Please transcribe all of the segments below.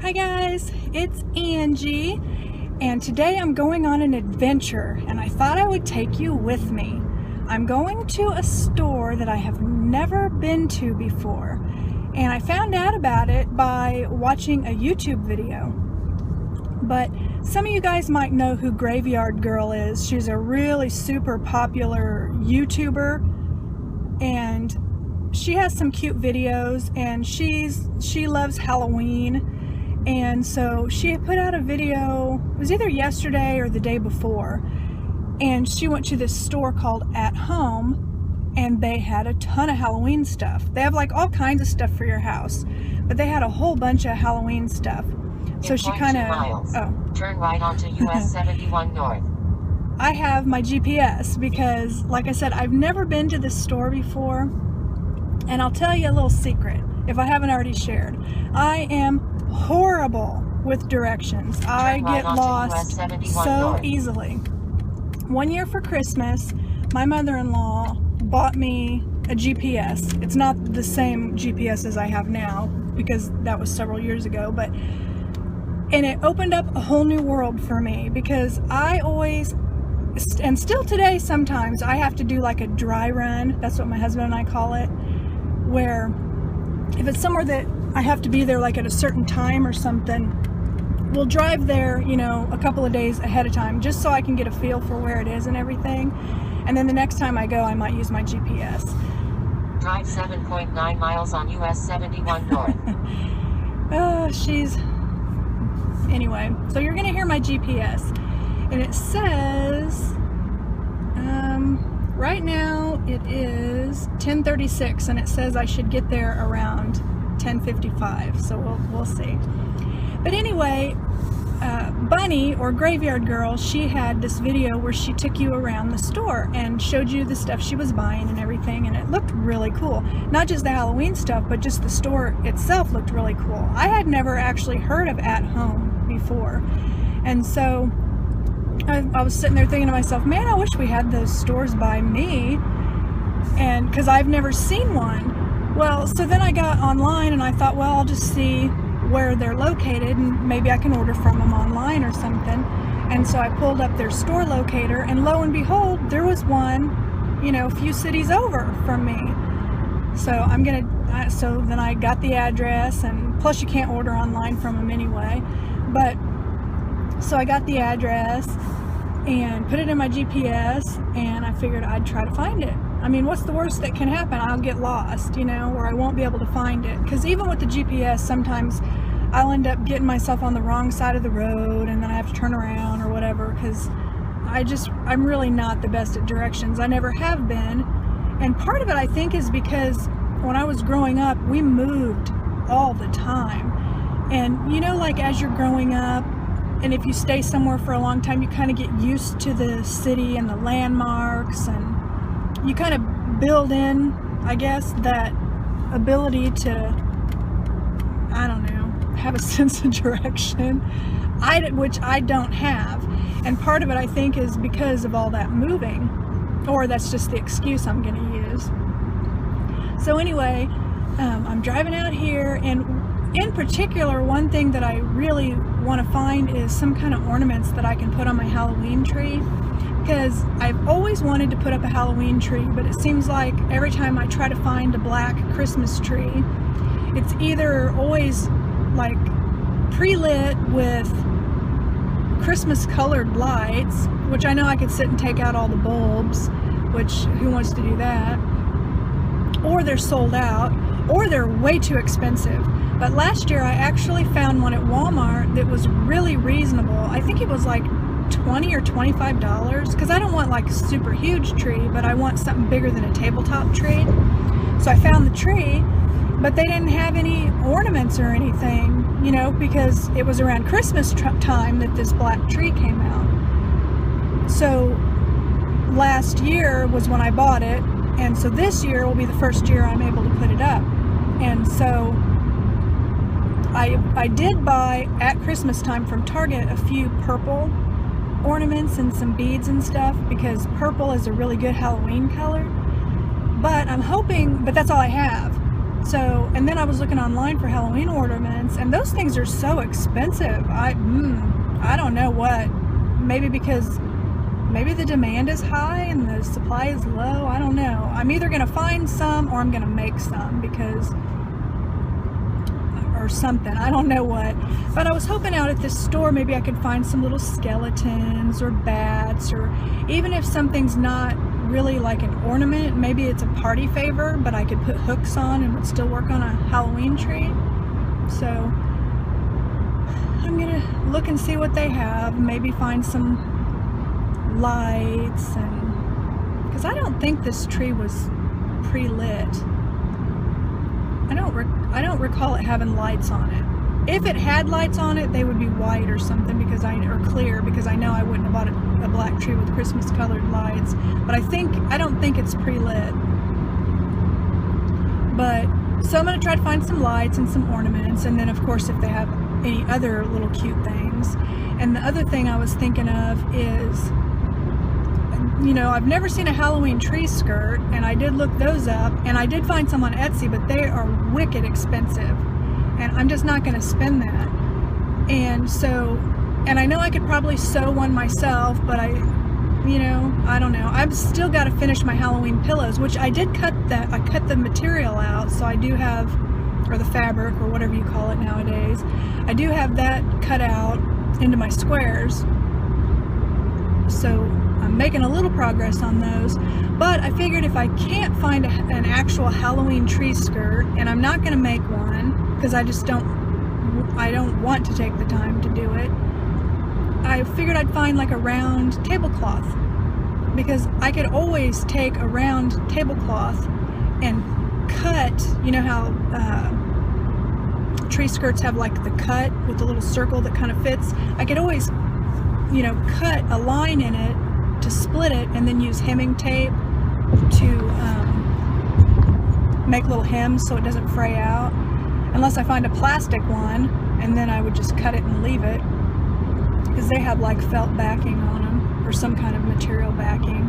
Hi guys, it's Angie, and today I'm going on an adventure, and I thought I would take you with me. I'm going to a store that I have never been to before, and I found out about it by watching a YouTube video. But some of you guys might know who Graveyard Girl is. She's a really super popular YouTuber, and she has some cute videos, and she loves Halloween. And so she put out a video, it was either yesterday or the day before, and she went to this store called At Home, and they had a ton of Halloween stuff. They have like all kinds of stuff for your house, but they had a whole bunch of Halloween stuff. So she kind of, turn right onto US 71 North. I have my GPS because, like I said, I've never been to this store before, and I'll tell you a little secret if I haven't already shared. I am horrible with directions. I get lost so easily. One year for Christmas, my mother-in-law bought me a GPS. It's not the same GPS as I have now because that was several years ago, and it opened up a whole new world for me because I always, and still today sometimes, I have to do like a dry run. That's what my husband and I call it, where if it's somewhere that I have to be there like at a certain time or something, we'll drive there, you know, a couple of days ahead of time just so I can get a feel for where it is and everything. And then the next time I go, I might use my GPS. Drive 7.9 miles on US 71 North. Anyway, so you're going to hear my GPS. And it says, right now it is 10:36, and it says I should get there around 10:55, so we'll see. But anyway, Bunny, or Graveyard Girl, she had this video where she took you around the store and showed you the stuff she was buying and everything, and it looked really cool. Not just the Halloween stuff, but just the store itself looked really cool. I had never actually heard of At Home before, and so I was sitting there thinking to myself, man, I wish we had those stores by me, and because I've never seen one. Well, so then I got online and I thought, well, I'll just see where they're located and maybe I can order from them online or something. And so I pulled up their store locator, and lo and behold, there was one, you know, a few cities over from me. So so then I got the address, and plus you can't order online from them anyway. But so I got the address and put it in my GPS, and I figured I'd try to find it. I mean, what's the worst that can happen? I'll get lost, you know, or I won't be able to find it. Because even with the GPS, sometimes I'll end up getting myself on the wrong side of the road, and then I have to turn around or whatever, because I'm really not the best at directions. I never have been. And part of it, I think, is because when I was growing up, we moved all the time. And, you know, like as you're growing up, and if you stay somewhere for a long time, you kind of get used to the city and the landmarks, and you kind of build in, I guess, that ability to, I don't know, have a sense of direction, which I don't have. And part of it, I think, is because of all that moving, or that's just the excuse I'm going to use. So anyway, I'm driving out here, and in particular, one thing that I really want to find is some kind of ornaments that I can put on my Halloween tree, because I've always wanted to put up a Halloween tree, but it seems like every time I try to find a black Christmas tree, it's either always like pre-lit with Christmas colored lights, which I know I could sit and take out all the bulbs, which who wants to do that, or they're sold out, or they're way too expensive. But last year I actually found one at Walmart that was really reasonable. I think it was like $20 or $25, because I don't want like a super huge tree, but I want something bigger than a tabletop tree. So I found the tree, but they didn't have any ornaments or anything, you know, because it was around Christmas time that this black tree came out. So last year was when I bought it, and so this year will be the first year I'm able to put it up. And so I did buy at Christmas time from Target a few purple ornaments and some beads and stuff, because purple is a really good Halloween color. But I'm hoping, but that's all I have. So, and then I was looking online for Halloween ornaments, and those things are so expensive. I don't know what. Maybe because maybe the demand is high and the supply is low. I don't know. I'm either going to find some or I'm going to make some because, or something. I don't know what. But I was hoping out at this store maybe I could find some little skeletons or bats, or even if something's not really like an ornament, maybe it's a party favor, but I could put hooks on and would still work on a Halloween tree. So I'm gonna look and see what they have, maybe find some lights, and because I don't think this tree was pre-lit. I don't recall it having lights on it. If it had lights on it, they would be white or something, or clear, because I know I wouldn't have bought a black tree with Christmas colored lights. But I don't think it's pre-lit. But, so I'm going to try to find some lights and some ornaments, and then of course if they have any other little cute things. And the other thing I was thinking of is, you know, I've never seen a Halloween tree skirt, and I did look those up, and I did find some on Etsy, but they are wicked expensive. And I'm just not going to spend that. And so, and I know I could probably sew one myself, but I don't know. I've still got to finish my Halloween pillows, which I did cut I cut the material out, so I do have, or the fabric, or whatever you call it nowadays. I do have that cut out into my squares. So I'm making a little progress on those. But I figured if I can't find an actual Halloween tree skirt, and I'm not going to make one, because I don't want to take the time to do it, I figured I'd find like a round tablecloth, because I could always take a round tablecloth and cut, you know how tree skirts have like the cut with the little circle that kind of fits. I could always, you know, cut a line in it to split it, and then use hemming tape to make little hems so it doesn't fray out. Unless I find a plastic one, and then I would just cut it and leave it, because they have like felt backing on them, or some kind of material backing.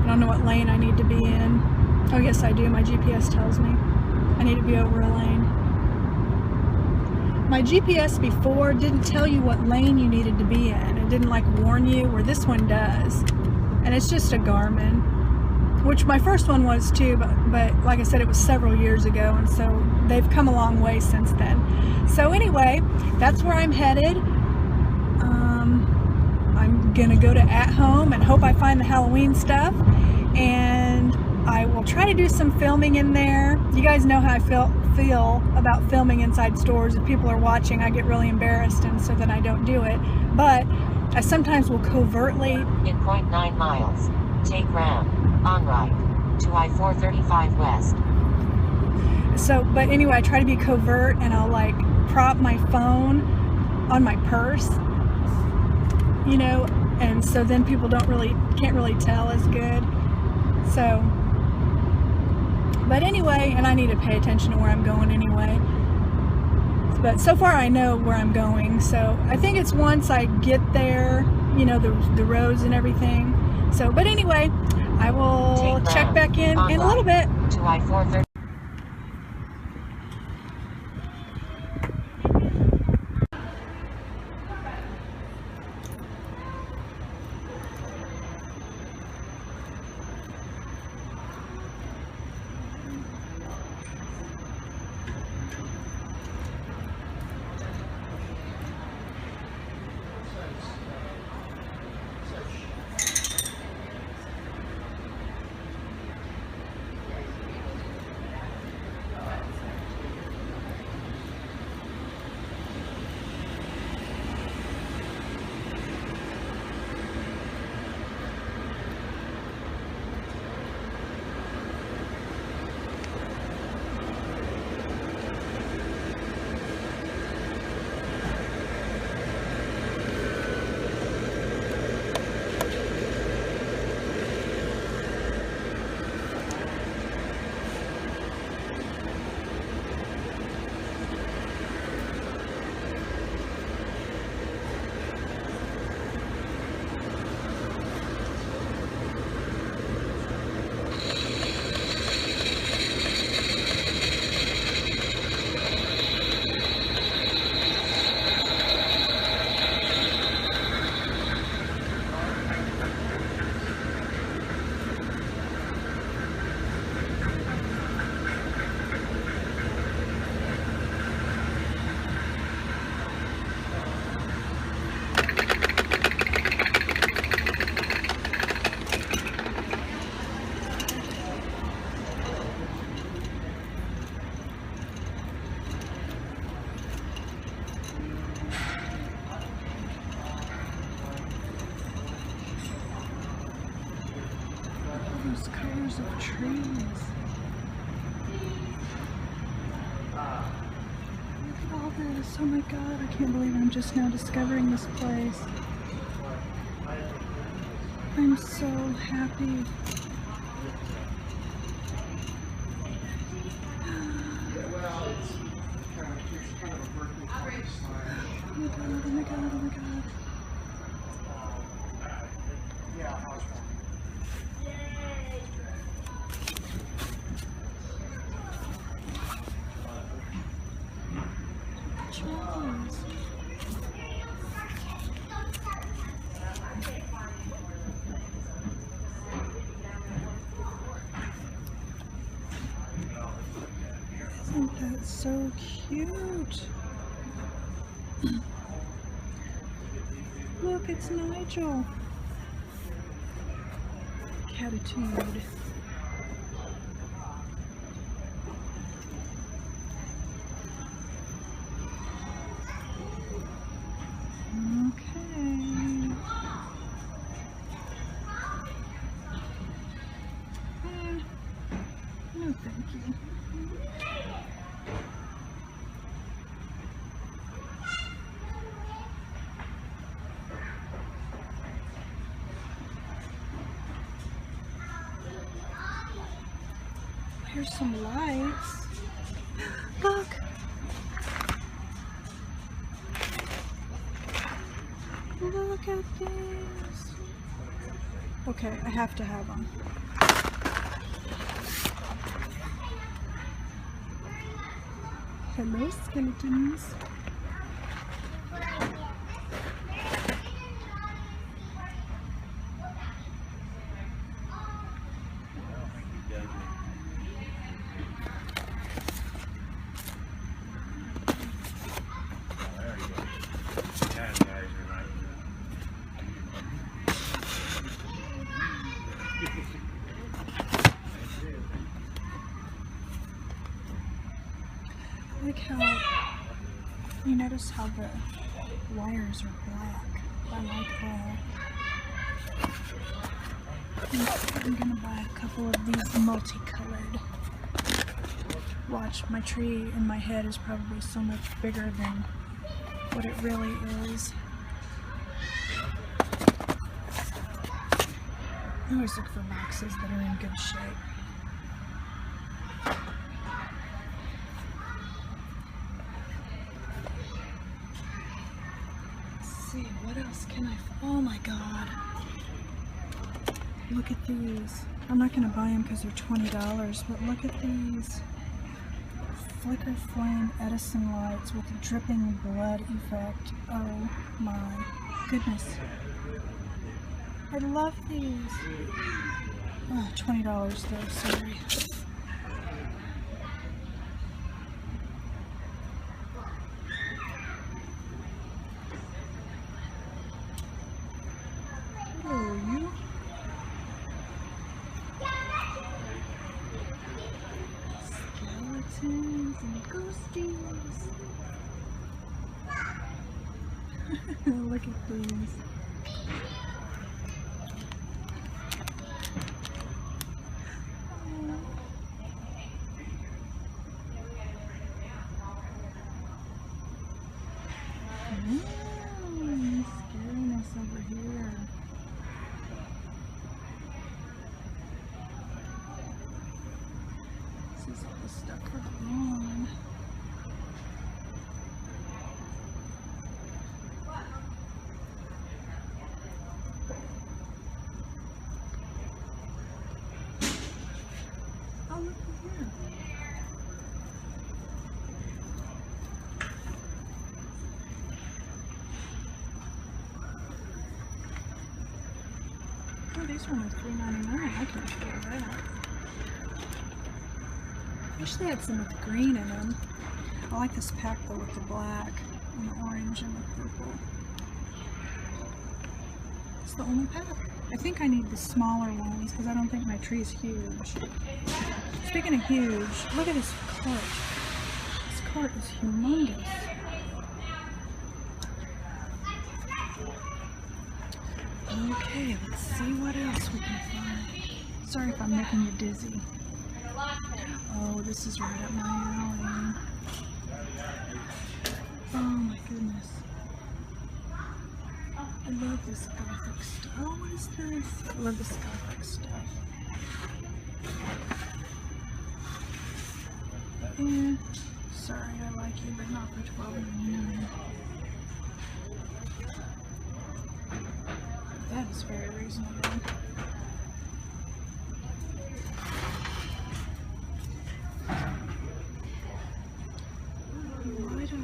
I don't know what lane I need to be in. Oh yes I do, my GPS tells me I need to be over a lane. My GPS before didn't tell you what lane you needed to be in. It didn't like warn you, where this one does. And it's just a Garmin, which my first one was too, but like I said, it was several years ago, and so they've come a long way since then. So anyway, that's where I'm headed. I'm gonna go to At Home and hope I find the Halloween stuff, and I will try to do some filming in there. You guys know how I feel about filming inside stores. If people are watching, I get really embarrassed, and so then I don't do it. But I sometimes will covertly. In 0.9 miles, take Ram on right to I-435 west. So, but anyway, I try to be covert, and I'll like prop my phone on my purse, you know, and so then people can't really tell as good. So, but anyway, and I need to pay attention to where I'm going anyway. But so far I know where I'm going, so I think it's once I get there, you know, the roads and everything. So, but anyway, I will check back in a little bit. To I-435. colors of trees. Look at all this. Oh my God, I can't believe I'm just now discovering this place. I'm so happy. Oh my God, oh my God, oh my God. Charles. Isn't that so cute? Look, it's Nigel. Catitude. No, thank you. Here's some lights. Look. Look at these. Okay, I have to have them. Hello, skeletons. I like how you notice how the wires are black. I like that. I'm gonna buy a couple of these multicolored. Watch, my tree in my head is probably so much bigger than what it really is. I always look for boxes that are in good shape. See, what else can I oh my God, look at these. I'm not gonna buy them because they're $20, but look at these flicker flame Edison lights with a dripping blood effect. Oh my goodness, I love these. Oh, $20 though, sorry. Skeletons and ghosties. Look at these. Scariness over here. This is all the stuff for the lawn. Oh, look at here. Oh, these are only $3.99. I can afford that. I wish they had some with green in them. I like this pack though with the black and the orange and the purple. It's the only pack. I think I need the smaller ones because I don't think my tree is huge. Speaking of huge, look at this cart. This cart is humongous. Okay, let's see what else we can find. Sorry if I'm making you dizzy. Oh, this is right up my alley. Oh my goodness. I love this gothic stuff. Oh, what is this? I love this gothic stuff. Yeah. Sorry, I like you, but not for $12.99. That is very reasonable. Light up.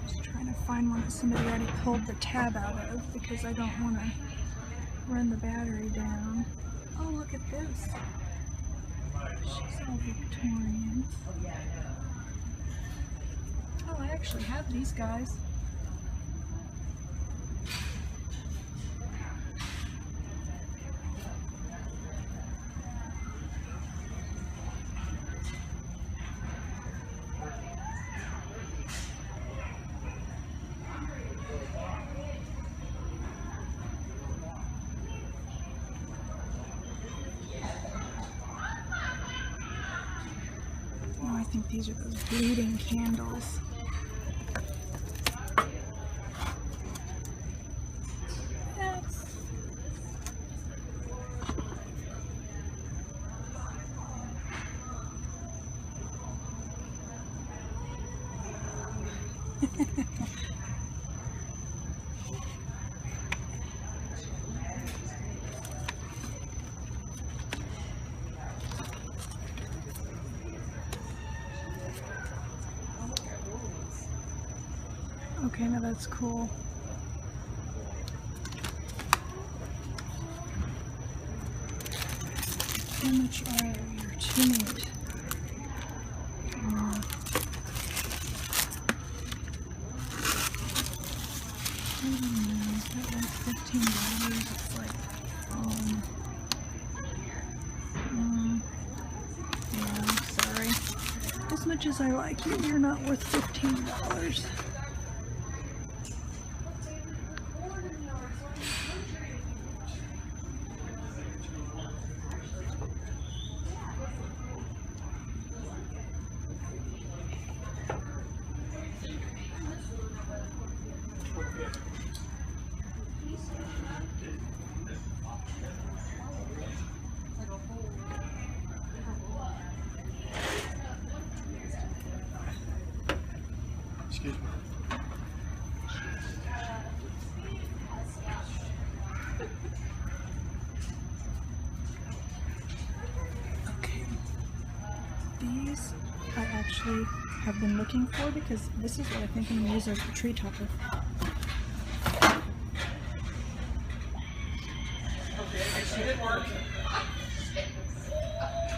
Just trying to find one that somebody already pulled the tab out of because I don't want to run the battery down. Oh, look at this. She's all Victorian. Oh, I actually have these guys. Oh, I think these are those bleeding candles. Yes. Okay, now that's cool. How much are your too neat? I don't know, is that like $15? It's like, yeah, I'm sorry. As much as I like you, you're not worth $15. Excuse me. Okay. These I actually have been looking for because this is what I think I'm going to use as a tree topper. Of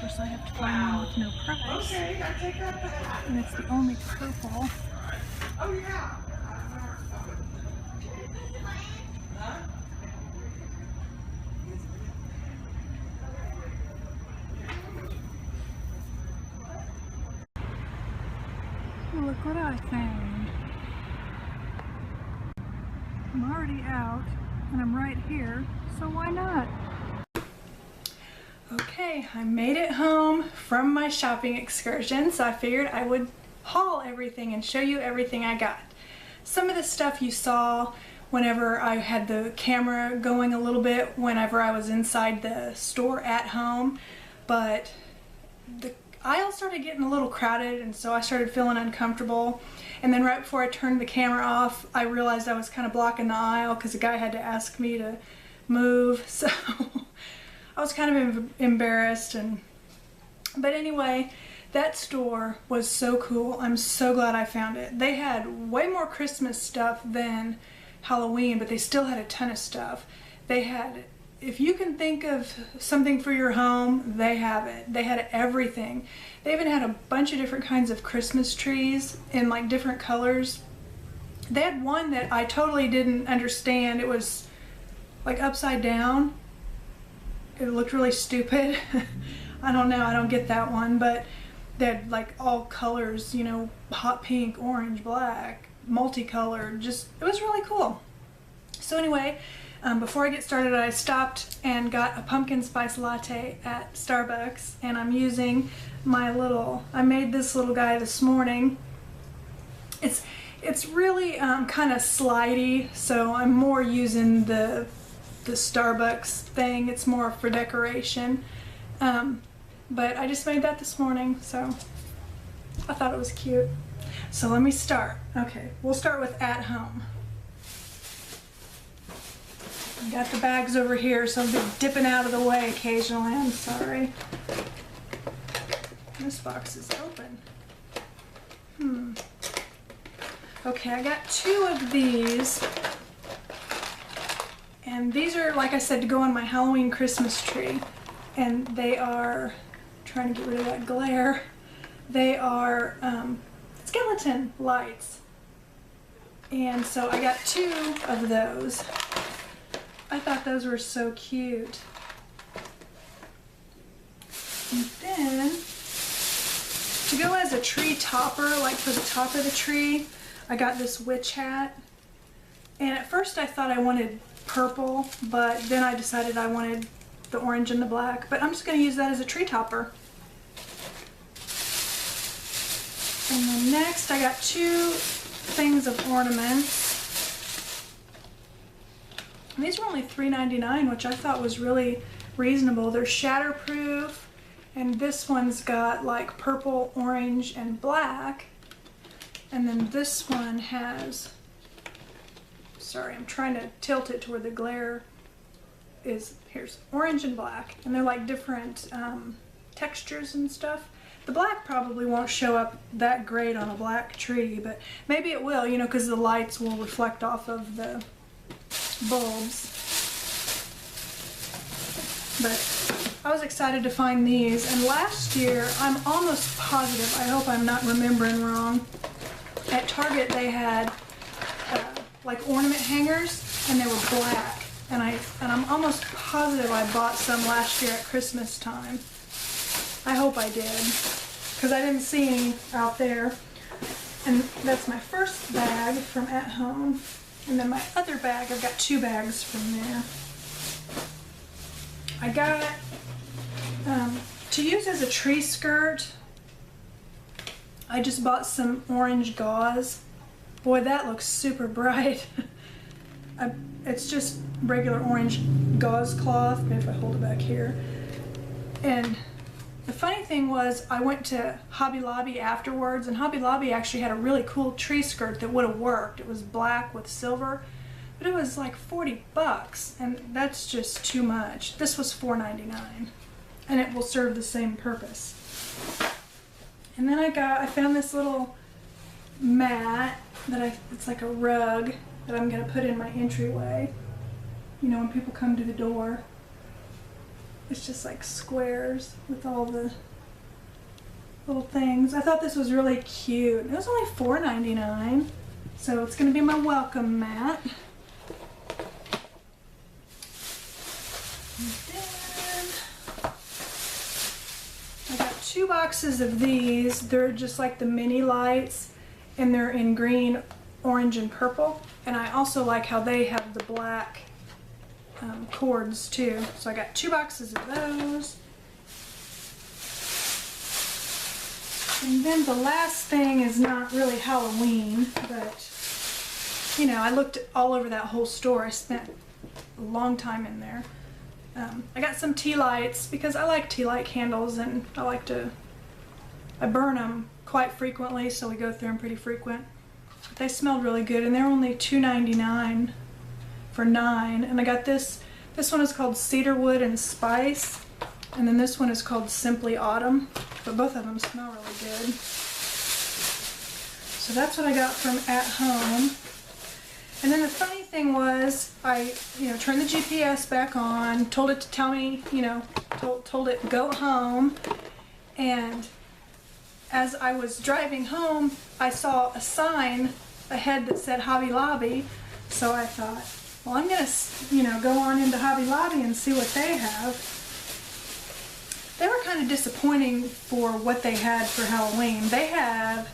course, I have to find one with no price. And it's the only purple. Oh yeah. Look what I found. I'm already out and I'm right here, so why not? Okay, I made it home from my shopping excursion, so I figured I would haul everything and show you everything I got. Some of the stuff you saw whenever I had the camera going a little bit whenever I was inside the store at home, but the aisle started getting a little crowded and so I started feeling uncomfortable, and then right before I turned the camera off I realized I was kind of blocking the aisle because the guy had to ask me to move, so I was kind of embarrassed. But anyway, that store was so cool. I'm so glad I found it. They had way more Christmas stuff than Halloween, but they still had a ton of stuff. They had, if you can think of something for your home, they have it. They had everything. They even had a bunch of different kinds of Christmas trees in like different colors. They had one that I totally didn't understand. It was like upside down. It looked really stupid. I don't know, I don't get that one, but they had like all colors, you know, hot pink, orange, black, multicolored. Just, it was really cool. So anyway, before I get started, I stopped and got a pumpkin spice latte at Starbucks, and I'm using my I made this little guy this morning. It's really kind of slidey, so I'm more using the Starbucks thing. It's more for decoration. But I just made that this morning, so I thought it was cute. So let me start. Okay, we'll start with at home. I got the bags over here, so I'll be dipping out of the way occasionally. I'm sorry. This box is open. Okay, I got 2 of these. And these are, like I said, to go on my Halloween Christmas tree. And they are, trying to get rid of that glare, they are skeleton lights. And so I got 2 of those. I thought those were so cute. And then, to go as a tree topper, like for the top of the tree, I got this witch hat. And at first I thought I wanted purple, but then I decided I wanted the orange and the black. But I'm just going to use that as a tree topper. And then next I got 2 things of ornaments. And these were only $3.99, which I thought was really reasonable. They're shatterproof, and this one's got like purple, orange, and black. And then this one has, sorry, I'm trying to tilt it to where the glare is. Here's orange and black, and they're like different textures and stuff. The black probably won't show up that great on a black tree, but maybe it will, you know, because the lights will reflect off of the bulbs. But I was excited to find these, and last year, I'm almost positive, I hope I'm not remembering wrong, at Target they had like ornament hangers, and they were black, and I'm almost positive I bought some last year at Christmas time. I hope I did, because I didn't see any out there. And that's my first bag from at home. And then my other bag, I've got 2 bags from there. I got, to use as a tree skirt, I just bought some orange gauze. Boy, that looks super bright. It's just regular orange gauze cloth. Maybe if I hold it back here. And the funny thing was, I went to Hobby Lobby afterwards, and Hobby Lobby actually had a really cool tree skirt that would have worked. It was black with silver, but it was like 40 bucks, and that's just too much. This was $4.99, and it will serve the same purpose. And then I found this little mat that it's like a rug that I'm gonna put in my entryway. You know, when people come to the door. It's just like squares with all the little things. I thought this was really cute. It was only $4.99, so it's going to be my welcome mat. And then I got 2 boxes of these. They're just like the mini lights, and they're in green, orange, and purple. And I also like how they have the black cords too. So I got 2 boxes of those. And then the last thing is not really Halloween, but you know, I looked all over that whole store. I spent a long time in there. I got some tea lights because I like tea light candles, and I burn them quite frequently, so we go through them pretty frequent. But they smelled really good, and they're only $2.99 for 9. And I got this one is called Cedarwood and Spice, and then this one is called Simply Autumn, but both of them smell really good. So that's what I got from at home. And then the funny thing was, I turned the GPS back on, told it to tell me, told it go home, and as I was driving home, I saw a sign ahead that said Hobby Lobby, so I thought, well, I'm gonna, go on into Hobby Lobby and see what they have. They were kind of disappointing for what they had for Halloween. They have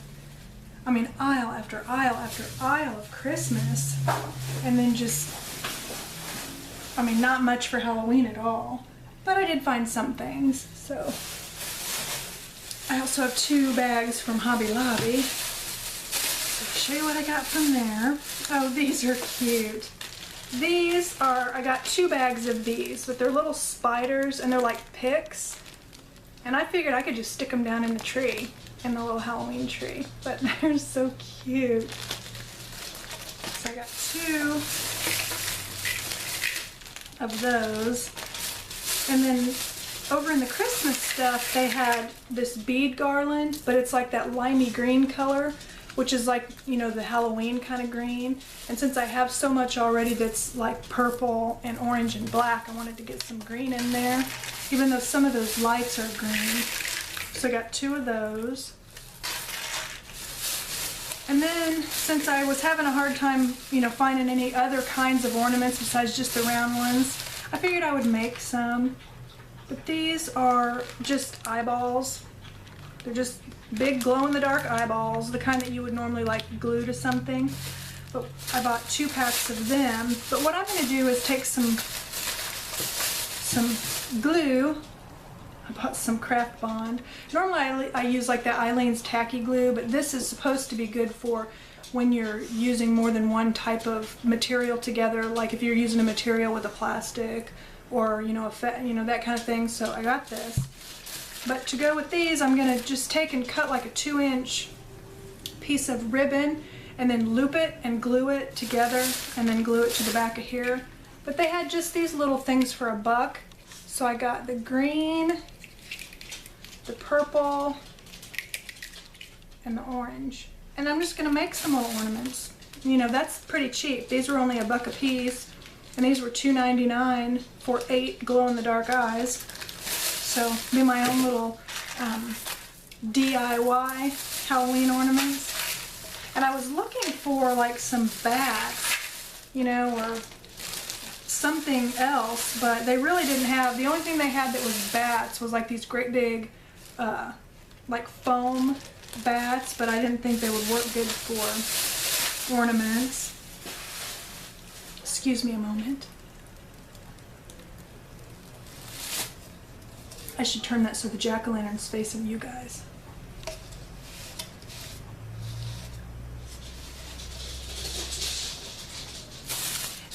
I mean, aisle after aisle after aisle of Christmas, and then just, I mean, not much for Halloween at all, but I did find some things. So I also have 2 bags from Hobby Lobby. So I'll show you what I got from there. Oh, these are cute. These are, I got 2 bags of these, but they're little spiders and they're like picks. And I figured I could just stick them down in the tree, in the little Halloween tree. But they're so cute. So I got 2 of those. And then over in the Christmas stuff, they had this bead garland, but it's like that limey green color, which is like, you know, the Halloween kind of green. And since I have so much already that's like purple and orange and black, I wanted to get some green in there, even though some of those lights are green. So I got 2 of those. And then, since I was having a hard time, you know, finding any other kinds of ornaments besides just the round ones, I figured I would make some. But these are just eyeballs. They're just big glow-in-the-dark eyeballs, the kind that you would normally like glue to something. But I bought 2 packs of them. But what I'm going to do is take some glue. I bought some Craft Bond. Normally I use like that Eileen's tacky glue, but this is supposed to be good for when you're using more than one type of material together, like if you're using a material with a plastic or, you know, that kind of thing. So I got this. But to go with these, I'm going to just take and cut like a 2-inch piece of ribbon and then loop it and glue it together and then glue it to the back of here. But they had just these little things for $1. So I got the green, the purple, and the orange. And I'm just going to make some little ornaments. You know, that's pretty cheap. These were only $1 a piece, and these were $2.99 for 8 glow-in-the-dark eyes. So, be my own little DIY Halloween ornaments. And I was looking for like some bats, you know, or something else, but they really didn't have, the only thing they had that was bats was like these great big like foam bats, but I didn't think they would work good for ornaments. Excuse me a moment. I should turn that so the jack-o'-lantern's facing you guys.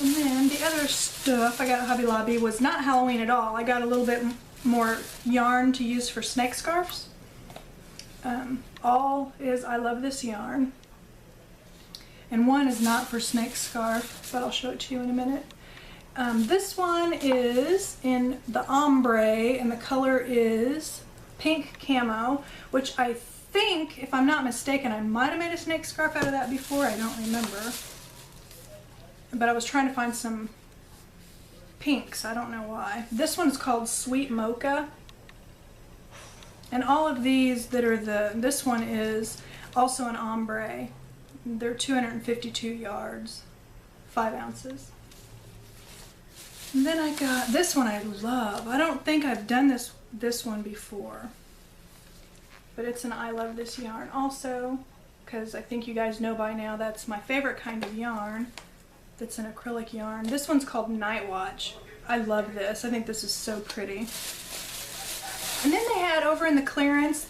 And then the other stuff I got at Hobby Lobby was not Halloween at all. I got a little bit more yarn to use for snake scarves. All is I love this yarn. And one is not for snake scarf, but I'll show it to you in a minute. This one is in the ombre, and the color is pink camo, which I think, if I'm not mistaken, I might have made a snake scarf out of that before. I don't remember. But I was trying to find some pinks. I don't know why. This one's called Sweet Mocha. And all of these that are this one is also an ombre. They're 252 yards, 5 ounces. And then I got this one I love. I don't think I've done this one before. But it's an I love this yarn also, because I think you guys know by now that's my favorite kind of yarn. That's an acrylic yarn. This one's called Night Watch. I love this. I think this is so pretty. And then they had over in the clearance,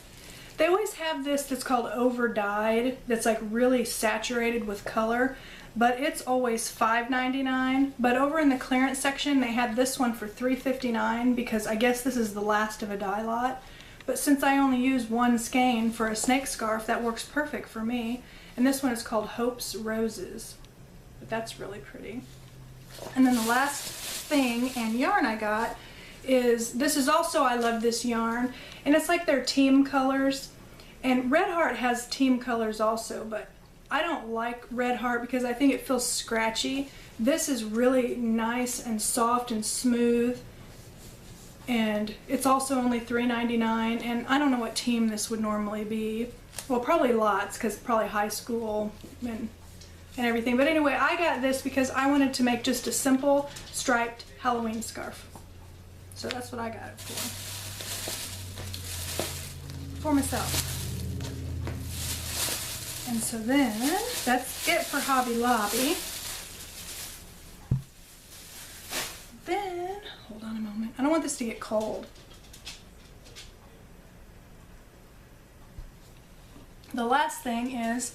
they always have this that's called over dyed, that's like really saturated with color, but it's always $5.99. But over in the clearance section, they had this one for $3.59 because I guess this is the last of a dye lot. But since I only use one skein for a snake scarf, that works perfect for me. And this one is called Hope's Roses. But that's really pretty. And then the last thing and yarn I got is, this is also I love this yarn, and it's like their team colors. And Red Heart has team colors also, but I don't like Red Heart because I think it feels scratchy. This is really nice and soft and smooth, and it's also only $3.99. And I don't know what team this would normally be. Well, probably lots, because probably high school and everything. But anyway, I got this because I wanted to make just a simple striped Halloween scarf. So that's what I got it for myself. And so then, that's it for Hobby Lobby. Then, hold on a moment. I don't want this to get cold. The last thing is,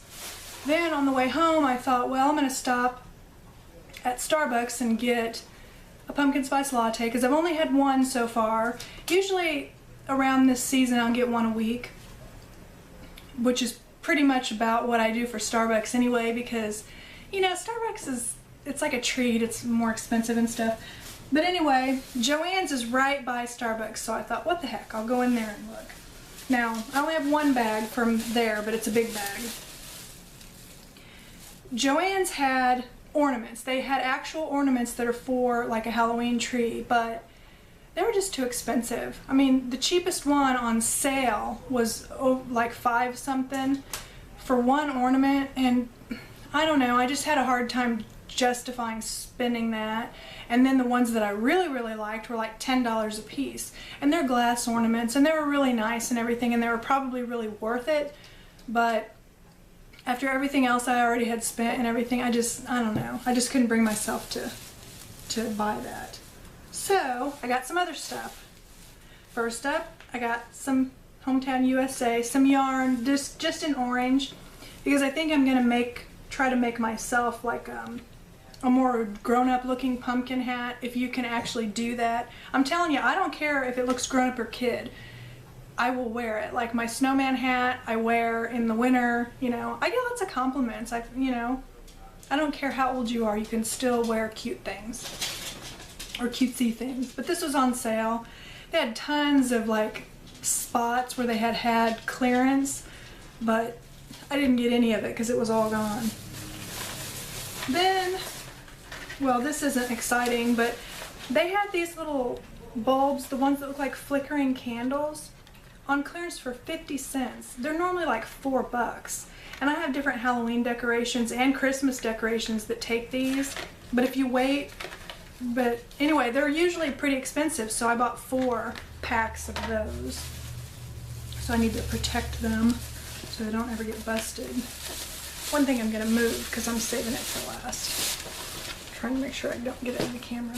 then on the way home I thought, well, I'm going to stop at Starbucks and get a pumpkin spice latte because I've only had one so far. Usually around this season I'll get one a week, which is pretty much about what I do for Starbucks anyway, because, you know, Starbucks it's like a treat. It's more expensive and stuff. But anyway, Joann's is right by Starbucks, so I thought, what the heck, I'll go in there and look. Now, I only have one bag from there, but it's a big bag. Joann's had ornaments. They had actual ornaments that are for like a Halloween tree, but they were just too expensive. I mean, the cheapest one on sale was like $5 something for one ornament, and I don't know, I just had a hard time justifying spending that. And then the ones that I really, really liked were like $10 a piece. And they're glass ornaments, and they were really nice and everything, and they were probably really worth it. But after everything else I already had spent and everything, I don't know. I just couldn't bring myself to buy that. So, I got some other stuff. First up, I got some Hometown USA, some yarn, just in orange, because I think I'm gonna try to make myself like a more grown-up looking pumpkin hat, if you can actually do that. I'm telling you, I don't care if it looks grown-up or kid. I will wear it. Like my snowman hat, I wear in the winter, you know. I get lots of compliments. You know, I don't care how old you are, you can still wear cute things. Or cutesy things. But this was on sale. They had tons of like spots where they had clearance, but I didn't get any of it because it was all gone. Then, well, this isn't exciting, but they had these little bulbs, the ones that look like flickering candles, on clearance for 50 cents. They're normally like $4. And I have different Halloween decorations and Christmas decorations that take these, but if you wait, but anyway, they're usually pretty expensive, so I bought 4 packs of those. So I need to protect them so they don't ever get busted. One thing I'm gonna move because I'm saving it for last. Trying to make sure I don't get it in the camera.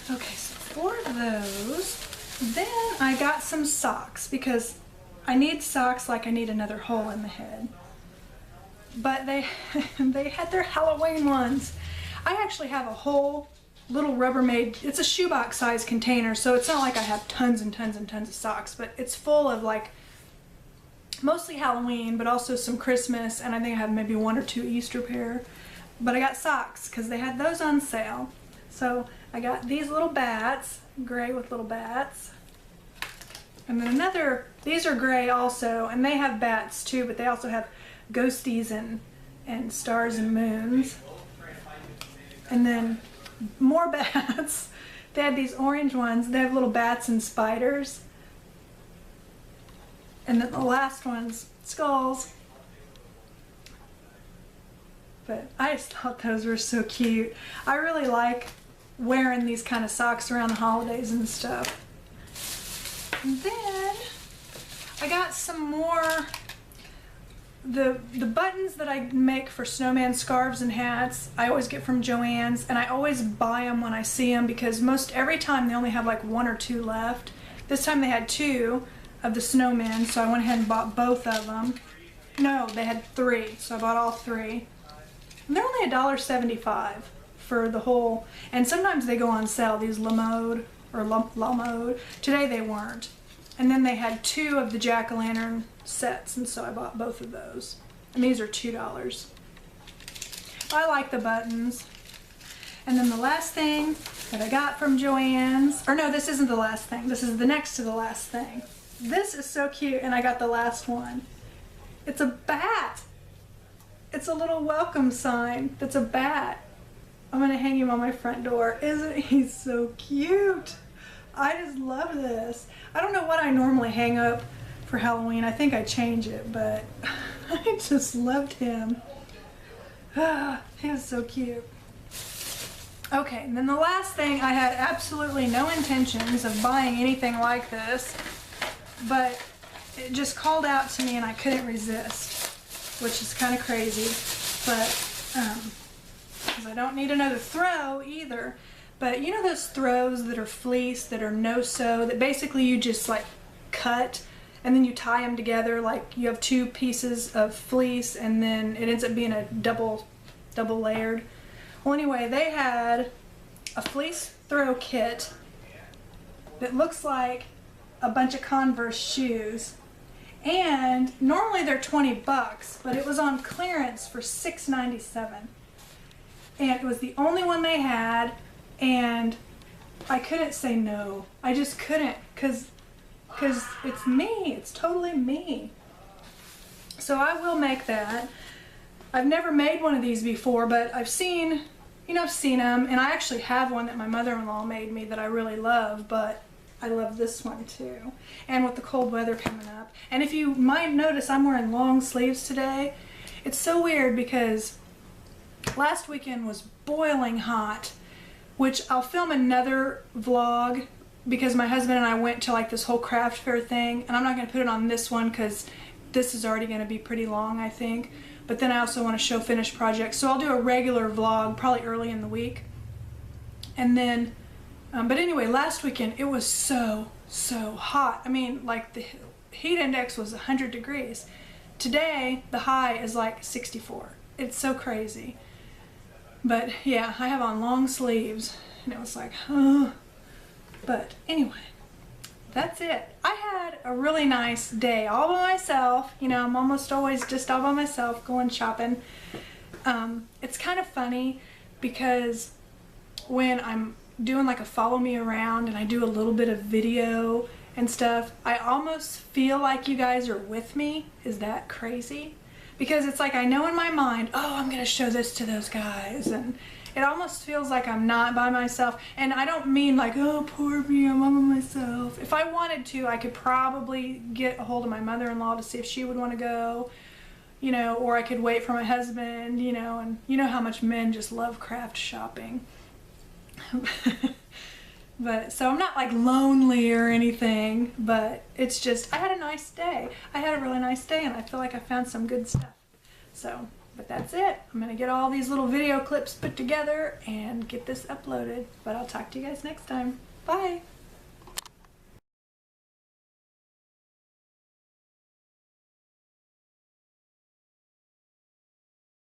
Okay, so 4 of those. Then I got some socks because I need socks like I need another hole in the head. But they had their Halloween ones. I actually have a whole little Rubbermaid, it's a shoebox size container, so it's not like I have tons and tons and tons of socks, but it's full of like mostly Halloween, but also some Christmas, and I think I have maybe 1 or 2 Easter pair. But I got socks because they had those on sale. So I got these little bats, gray with little bats. And then these are gray also, and they have bats too, but they also have ghosties and stars and moons. And then more bats. They had these orange ones. They have little bats and spiders. And then the last one's skulls. But I just thought those were so cute. I really like wearing these kind of socks around the holidays and stuff. And then I got some more, the buttons that I make for snowman scarves and hats, I always get from Joann's, and I always buy them when I see them because every time they only have like 1 or 2 left. This time they had 2 of the snowmen, so I went ahead and bought both of them. No, they had 3, so I bought all 3. And they're only $1.75 for the whole, and sometimes they go on sale, these La Mode or La Mode. Today they weren't. And then they had 2 of the jack-o'-lantern sets, and so I bought both of those. And these are $2. I like the buttons. And then the last thing that I got from Joann's, or no, this isn't the last thing. This is the next to the last thing. This is so cute, and I got the last one. It's a bat. It's a little welcome sign that's a bat. I'm gonna hang him on my front door. Isn't he so cute? I just love this. I don't know what I normally hang up for Halloween. I think I change it, but I just loved him. He was so cute. Okay, and then the last thing, I had absolutely no intentions of buying anything like this, but it just called out to me and I couldn't resist. which is kind of crazy, but because I don't need another throw either. But you know those throws that are fleece, that are no-sew, that basically you just like cut and then you tie them together, like you have two pieces of fleece and then it ends up being a double layered. Well, anyway, they had a fleece throw kit that looks like a bunch of Converse shoes, and normally they're 20 bucks, but it was on clearance for $6.97, and it was the only one they had, and I couldn't say no. I just couldn't, because it's me. It's totally me. So I will make that. I've never made one of these before, but I've seen them, and I actually have one that my mother-in-law made me that I really love, but I love this one too. And with the cold weather coming up. And if you might notice, I'm wearing long sleeves today. It's so weird because last weekend was boiling hot, which I'll film another vlog because my husband and I went to like this whole craft fair thing, and I'm not going to put it on this one because this is already going to be pretty long, I think. But then I also want to show finished projects, so I'll do a regular vlog probably early in the week. And then but anyway, last weekend it was so hot. I mean, like the heat index was 100 degrees. Today the high is like 64. It's so crazy. But yeah, I have on long sleeves and it was like, oh. But anyway, that's it. I had a really nice day all by myself. You know, I'm almost always just all by myself going shopping. It's kind of funny because when I'm doing like a follow me around and I do a little bit of video and stuff, I almost feel like you guys are with me. Is that crazy? Because it's like I know in my mind, oh, I'm gonna show this to those guys, and it almost feels like I'm not by myself. And I don't mean like, oh, poor me, I'm all by myself. If I wanted to, I could probably get a hold of my mother-in-law to see if she would want to go, you know, or I could wait for my husband, you know, and you know how much men just love craft shopping. But so I'm not like lonely or anything, but it's just I had a nice day. I had a really nice day, and I feel like I found some good stuff. So, but that's it. I'm gonna get all these little video clips put together and get this uploaded. But I'll talk to you guys next time. Bye.